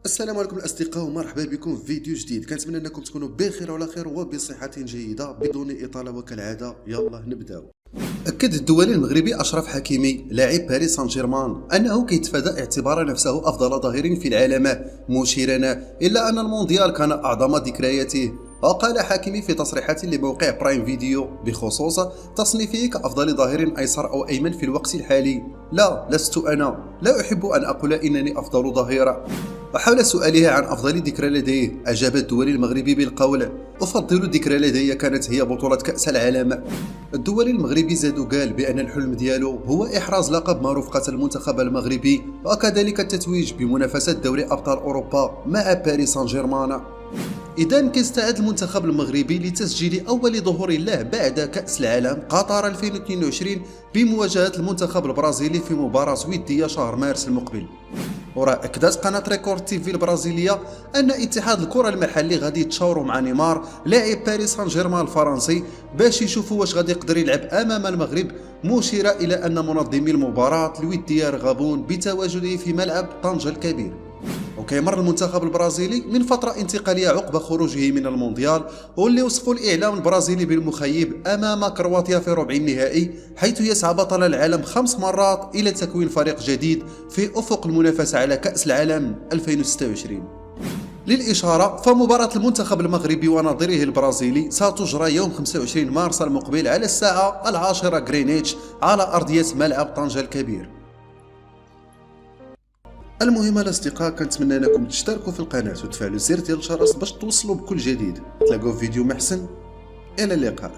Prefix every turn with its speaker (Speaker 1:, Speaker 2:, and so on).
Speaker 1: السلام عليكم الاصدقاء ومرحبا بكم في فيديو جديد. كنتمنى انكم تكونوا بخير وعلى خير وبصحه جيده. بدون اطاله وكالعاده يلا نبداو. أكد الدولي المغربي أشرف حكيمي لاعب باريس سان جيرمان أنه كيتفادى اعتبار نفسه أفضل ظهير في العالم، مشيرا إلا أن المونديال كان أعظم ذكرياته. وقال حكيمي في تصريحات لموقع برايم فيديو بخصوص تصنيفه كأفضل ظهير أيسر أو أيمن في الوقت الحالي: لا، لست أنا، لا أحب أن أقول إنني أفضل ظهير. وحول سؤالها عن أفضل ذكرى لديه أجاب الدولي المغربي بالقول: أفضل ذكرى لدي كانت هي بطولة كأس العالم. الدولي المغربي زاد وقال بأن الحلم ديالو هو إحراز لقب مع رفقة المنتخب المغربي وكذلك التتويج بمنافسة دوري أبطال أوروبا مع باريس سان جيرمان. إذا كيستعد المنتخب المغربي لتسجيل أول ظهور له بعد كأس العالم قطر 2022 بمواجهة المنتخب البرازيلي في مباراة ودية شهر مارس المقبل. وراه أكدت قناة ريكورد تيفي البرازيلية أن اتحاد الكرة المحلي غادي يتشاوروا مع نيمار لاعب باريس سان جيرمان الفرنسي باش يشوفوا واش غادي يقدر يلعب أمام المغرب، مشيرة إلى أن منظمي المباراة الودية يرغبون بتواجده في ملعب طنجة الكبير. وكيمر المنتخب البرازيلي من فترة انتقالية عقب خروجه من المونديال، واللي وصفوا الإعلام البرازيلي بالمخيب أمام كرواتيا في ربع النهائي، حيث يسعى بطل العالم 5 مرات إلى تكوين فريق جديد في أفق المنافسة على كأس العالم 2026. للإشارة فمباراة المنتخب المغربي ونظيره البرازيلي ستجرى يوم 25 مارس المقبل على الساعة 10 غرينتش على أرضية ملعب طنجة الكبير. المهم الاصدقاء كنتمنى انكم تشتركوا في القناه وتفعلوا زر ديال الجرس باش توصلوا بكل جديد. تلاقوا في فيديو محسن، الى اللقاء.